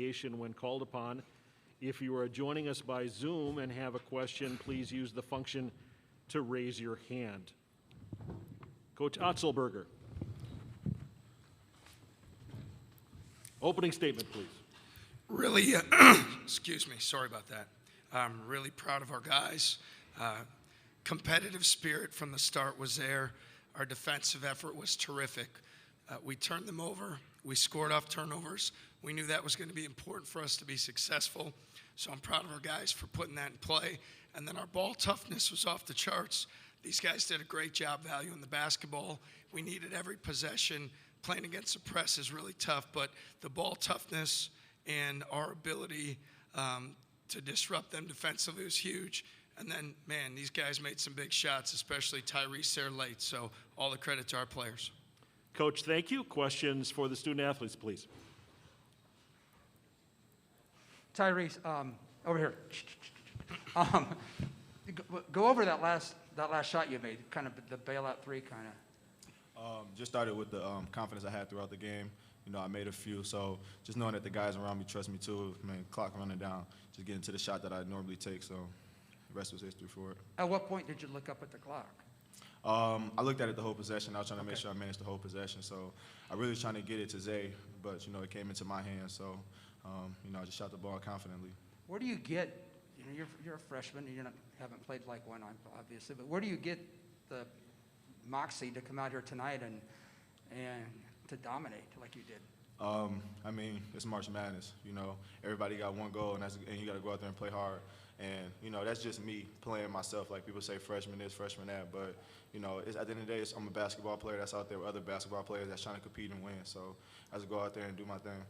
affiliation when called upon. If you are joining us by Zoom and have a question, please use the function to raise your hand. Coach Otzelberger. Opening statement, please. Really, excuse me, sorry about that. I'm really proud of our guys. Competitive spirit from the start was there. Our defensive effort was terrific. We turned them over. We scored off turnovers. We knew that was going to be important for us to be successful. So I'm proud of our guys for putting that in play. And then our ball toughness was off the charts. These guys did a great job valuing the basketball. We needed every possession. Playing against the press is really tough, but the ball toughness and our ability to disrupt them defensively was huge. And then, man, these guys made some big shots, especially Tyrese there late. So all the credit to our players. Coach, thank you. Questions for the student athletes, please. Tyrese, over here. Go over that last shot you made, kind of the bailout three, kind of. Just started with the confidence I had throughout the game. You know, I made a few, so just knowing that the guys around me trust me too. Man, clock running down, just getting to the shot that I normally take. So the rest was history for it. At what point did you look up at the clock? I looked at it the whole possession. I was trying to make sure I managed the whole possession. So I really was trying to get it to Zay, but, you know, it came into my hands. So, you know, I just shot the ball confidently. Where do you get, you know, you're a freshman, and haven't played like one, obviously, but where do you get the moxie to come out here tonight and to dominate like you did? I mean, it's March Madness. You know, everybody got one goal, and you got to go out there and play hard. And, you know, that's just me playing myself. Like people say freshman this, freshman that. But, you know, at the end of the day, I'm a basketball player that's out there with other basketball players that's trying to compete and win. So I just go out there and do my thing.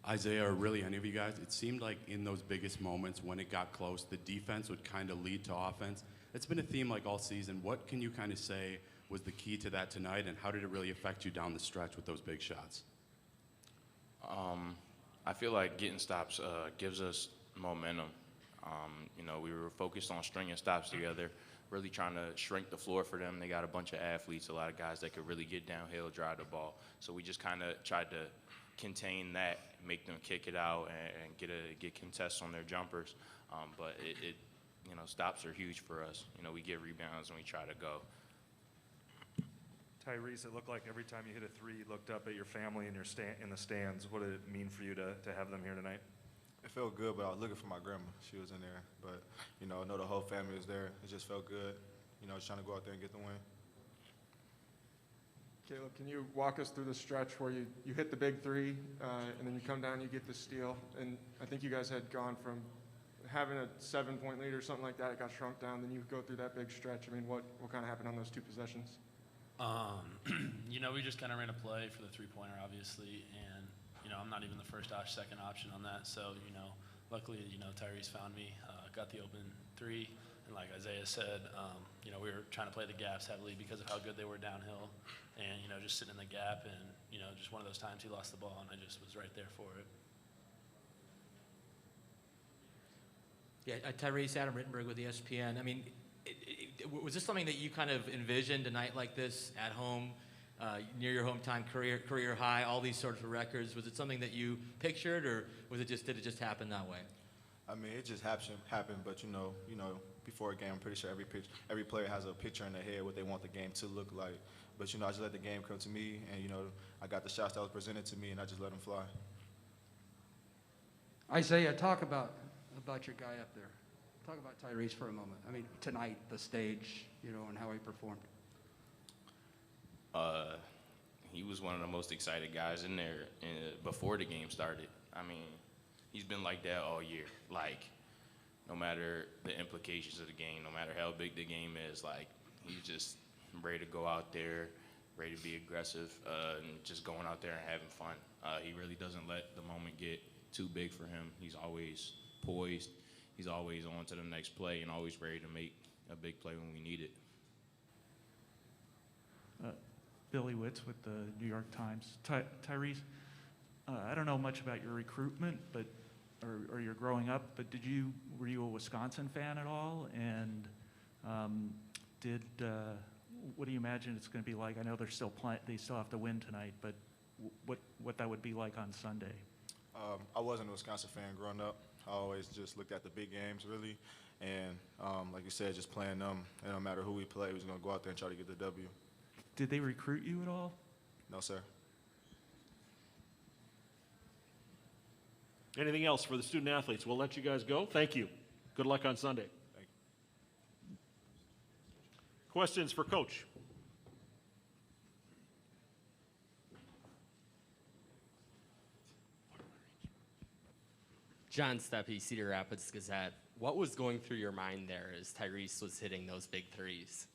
Izaiah, or really any of you guys, it seemed like in those biggest moments when it got close, the defense would kind of lead to offense. It's been a theme like all season. What can you kind of say was the key to that tonight, and how did it really affect you down the stretch with those big shots? I feel like getting stops gives us momentum. You know, we were focused on stringing stops together, really trying to shrink the floor for them. They got a bunch of athletes, a lot of guys that could really get downhill, drive the ball. So we just kind of tried to contain that, make them kick it out, and get contests on their jumpers. But it you know, stops are huge for us. You know, we get rebounds and we try to go. Tyrese, it looked like every time you hit a three, you looked up at your family in the stands. What did it mean for you to have them here tonight? It felt good, but I was looking for my grandma. She was in there. But, you know, I know the whole family was there. It just felt good. You know, just trying to go out there and get the win. Caleb, can you walk us through the stretch where you hit the big three, and then you come down, you get the steal? And I think you guys had gone from having a 7-point lead or something like that. It got shrunk down. Then you go through that big stretch. I mean, what kind of happened on those two possessions? You know, we just kind of ran a play for the three-pointer, obviously, and, you know, I'm not even the second option on that. So, you know, luckily, you know, Tyrese found me, got the open three, and like Izaiah said, you know, we were trying to play the gaps heavily because of how good they were downhill, and, you know, just sitting in the gap, and, you know, just one of those times he lost the ball, and I just was right there for it. Yeah, Tyrese, Adam Rittenberg with ESPN. I mean, was this something that you kind of envisioned, a night like this at home, near your hometown, career high, all these sorts of records? Was it something that you pictured, or did it just happen that way? I mean, it just happened. But you know, before a game, I'm pretty sure every player has a picture in their head what they want the game to look like. But you know, I just let the game come to me, and you know, I got the shots that was presented to me, and I just let them fly. Izaiah, talk about your guy up there. Talk about Tyrese for a moment. I mean, tonight, the stage, you know, and how he performed. He was one of the most excited guys in there before the game started. I mean, he's been like that all year. Like, no matter the implications of the game, no matter how big the game is, like, he's just ready to go out there, ready to be aggressive, and just going out there and having fun. He really doesn't let the moment get too big for him. He's always poised. He's always on to the next play and always ready to make a big play when we need it. Billy Witz with the New York Times. Tyrese, I don't know much about your recruitment, but or your growing up, but were you a Wisconsin fan at all? And what do you imagine it's going to be like? I know they still have to win tonight, but what that would be like on Sunday? I wasn't a Wisconsin fan growing up. I always just looked at the big games, really. And like you said, just playing them, and no matter who we play, we was going to go out there and try to get the W. Did they recruit you at all? No, sir. Anything else for the student athletes? We'll let you guys go. Thank you. Good luck on Sunday. Thank you. Questions for Coach? John Steppe, Cedar Rapids Gazette. What was going through your mind there as Tyrese was hitting those big threes?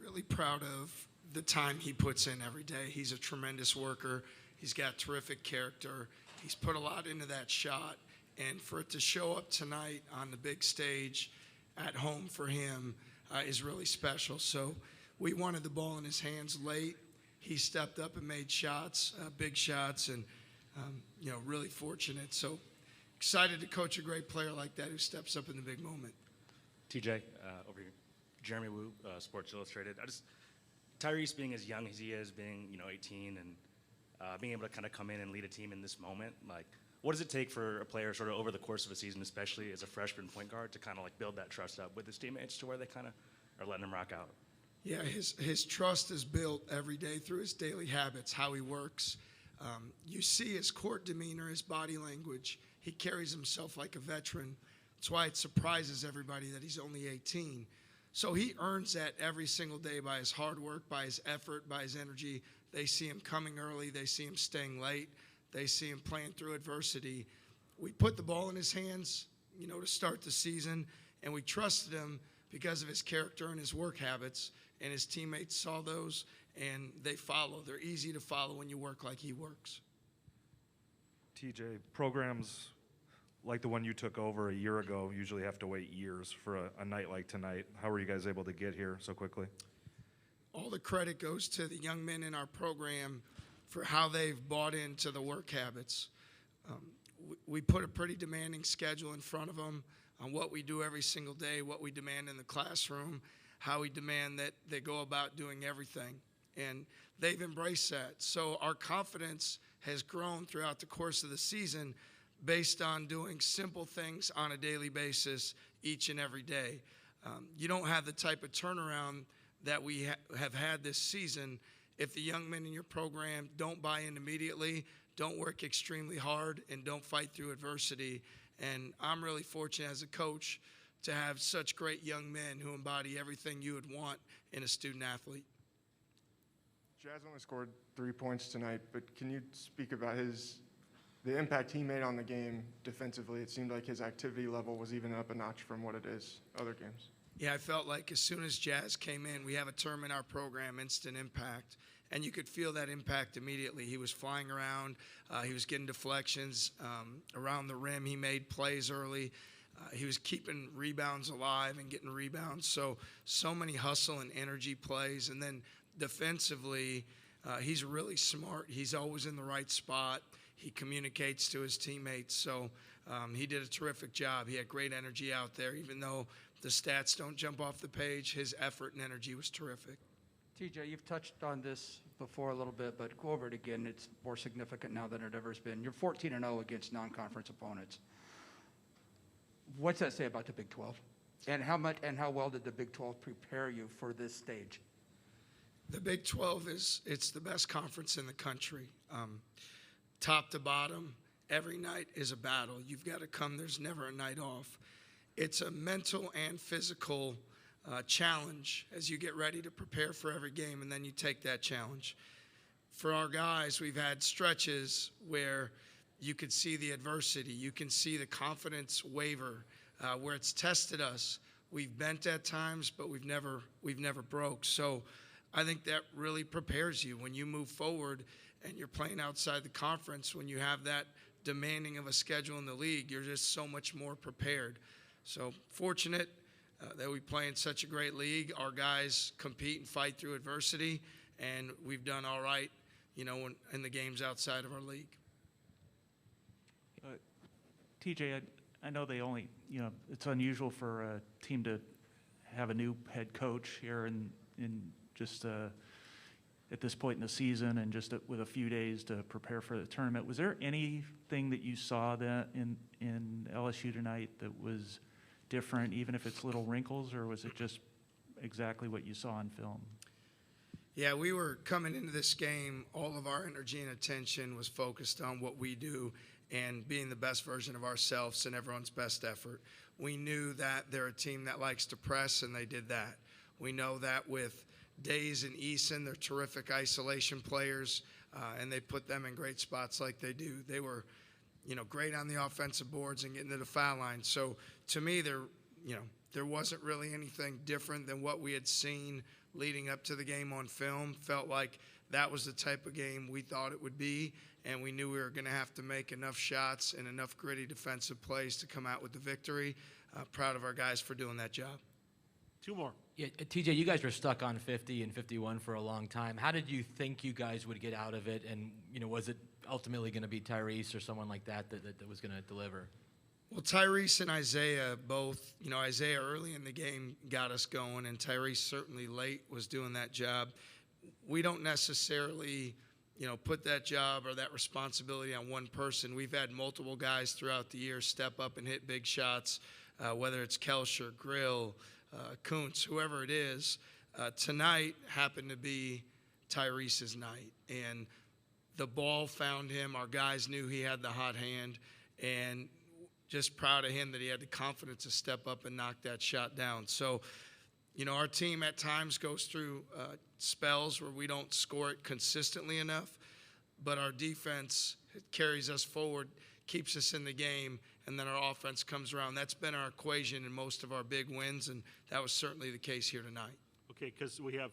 Really proud of the time he puts in every day. He's a tremendous worker. He's got terrific character. He's put a lot into that shot. And for it to show up tonight on the big stage at home for him is really special. So we wanted the ball in his hands late. He stepped up and made shots, big shots, and really fortunate. So excited to coach a great player like that who steps up in the big moment. TJ, over here. Jeremy Wu, Sports Illustrated. Tyrese being as young as he is, being 18, and being able to kind of come in and lead a team in this moment, like, what does it take for a player sort of over the course of a season, especially as a freshman point guard, to kind of like build that trust up with his teammates to where they kind of are letting him rock out? Yeah, his trust is built every day through his daily habits, how he works. You see his court demeanor, his body language. He carries himself like a veteran. That's why it surprises everybody that he's only 18. So he earns that every single day by his hard work, by his effort, by his energy. They see him coming early. They see him staying late. They see him playing through adversity. We put the ball in his hands, to start the season, and we trusted him because of his character and his work habits, and his teammates saw those, and they follow. They're easy to follow when you work like he works. TJ, programs like the one you took over a year ago usually have to wait years for a night like tonight. How were you guys able to get here so quickly? All the credit goes to the young men in our program for how they've bought into the work habits. We put a pretty demanding schedule in front of them on what we do every single day, what we demand in the classroom, how we demand that they go about doing everything. And they've embraced that. So our confidence has grown throughout the course of the season based on doing simple things on a daily basis each and every day. You don't have the type of turnaround that we have had this season if the young men in your program don't buy in immediately, don't work extremely hard, and don't fight through adversity. And I'm really fortunate as a coach to have such great young men who embody everything you would want in a student athlete. Jazz only scored 3 points tonight, but can you speak about the impact he made on the game defensively? It seemed like his activity level was even up a notch from what it is other games. Yeah, I felt like as soon as Jazz came in, we have a term in our program, instant impact, and you could feel that impact immediately. He was flying around. He was getting deflections around the rim. He made plays early. He was keeping rebounds alive and getting rebounds. So many hustle and energy plays. And then defensively, he's really smart. He's always in the right spot. He communicates to his teammates. So he did a terrific job. He had great energy out there. Even though the stats don't jump off the page, his effort and energy was terrific. TJ, you've touched on this before a little bit, but go over it again. It's more significant now than it ever has been. You're 14-0 against non-conference opponents. What's that say about the Big 12? And how well did the Big 12 prepare you for this stage? The Big 12 it's the best conference in the country. Top to bottom, every night is a battle. You've got to come. There's never a night off. It's a mental and physical challenge as you get ready to prepare for every game, and then you take that challenge. For our guys, we've had stretches where you could see the adversity. You can see the confidence waver, where it's tested us. We've bent at times, but we've never broke. So I think that really prepares you when you move forward and you're playing outside the conference. When you have that demanding of a schedule in the league, you're just so much more prepared. So fortunate that we play in such a great league. Our guys compete and fight through adversity, and we've done all right, in the games outside of our league. TJ, I know they only, it's unusual for a team to have a new head coach here in just at this point in the season and just with a few days to prepare for the tournament. Was there anything that you saw that in LSU tonight that was different, even if it's little wrinkles, or was it just exactly what you saw on film? Yeah, we were coming into this game, all of our energy and attention was focused on what we do and being the best version of ourselves and everyone's best effort. We knew that they're a team that likes to press, and they did that. We know that with Days and Eason, they're terrific isolation players, and they put them in great spots like they do. They were, great on the offensive boards and getting to the foul line. So to me, there wasn't really anything different than what we had seen leading up to the game on film. Felt like that was the type of game we thought it would be, and we knew we were going to have to make enough shots and enough gritty defensive plays to come out with the victory. Proud of our guys for doing that job. Two more. Yeah, TJ, you guys were stuck on 50 and 51 for a long time. How did you think you guys would get out of it? And, was it ultimately going to be Tyrese or someone like that was going to deliver? Well, Tyrese and Izaiah both, Izaiah early in the game got us going, and Tyrese certainly late was doing that job. We don't necessarily, put that job or that responsibility on one person. We've had multiple guys throughout the year step up and hit big shots, whether it's Kelsher, Grill, Kuntz, whoever it is. Tonight happened to be Tyrese's night, and the ball found him. Our guys knew he had the hot hand, and just proud of him that he had the confidence to step up and knock that shot down. So, our team at times goes through spells where we don't score it consistently enough, but our defense carries us forward, keeps us in the game, and then our offense comes around. That's been our equation in most of our big wins, and that was certainly the case here tonight. Okay, because we have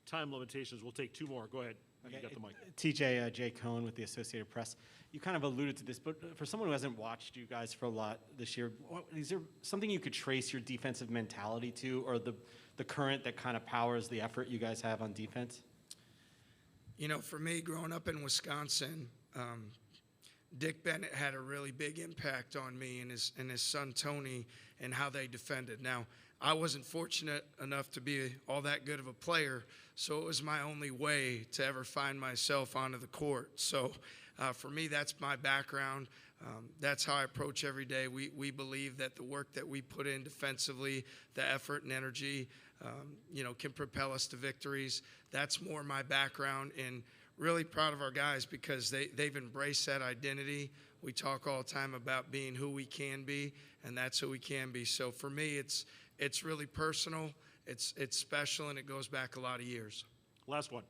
time limitations, we'll take two more. Go ahead. You got the mic. TJ, Jay Cohn with the Associated Press. You kind of alluded to this, but for someone who hasn't watched you guys for a lot this year, is there something you could trace your defensive mentality to, or the current that kind of powers the effort you guys have on defense? For me, growing up in Wisconsin, Dick Bennett had a really big impact on me and his son Tony and how they defended. Now, I wasn't fortunate enough to be all that good of a player, so it was my only way to ever find myself onto the court. So for me, that's my background. That's how I approach every day. We believe that the work that we put in defensively, the effort and energy, can propel us to victories. That's more my background, and really proud of our guys because they've embraced that identity. We talk all the time about being who we can be, and that's who we can be. So for me, it's really personal, it's special, and it goes back a lot of years. Last one.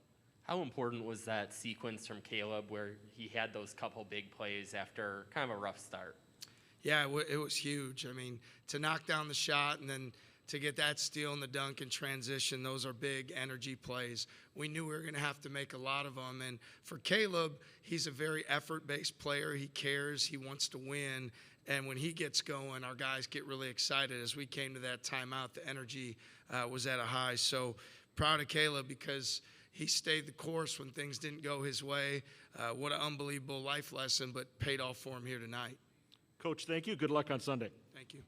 How important was that sequence from Caleb where he had those couple big plays after kind of a rough start? Yeah, it was huge. I mean, to knock down the shot and then to get that steal and the dunk in transition, those are big energy plays. We knew we were going to have to make a lot of them. And for Caleb, he's a very effort-based player. He cares. He wants to win. And when he gets going, our guys get really excited. As we came to that timeout, the energy was at a high. So proud of Caleb because he stayed the course when things didn't go his way. What an unbelievable life lesson, but paid off for him here tonight. Coach, thank you. Good luck on Sunday. Thank you.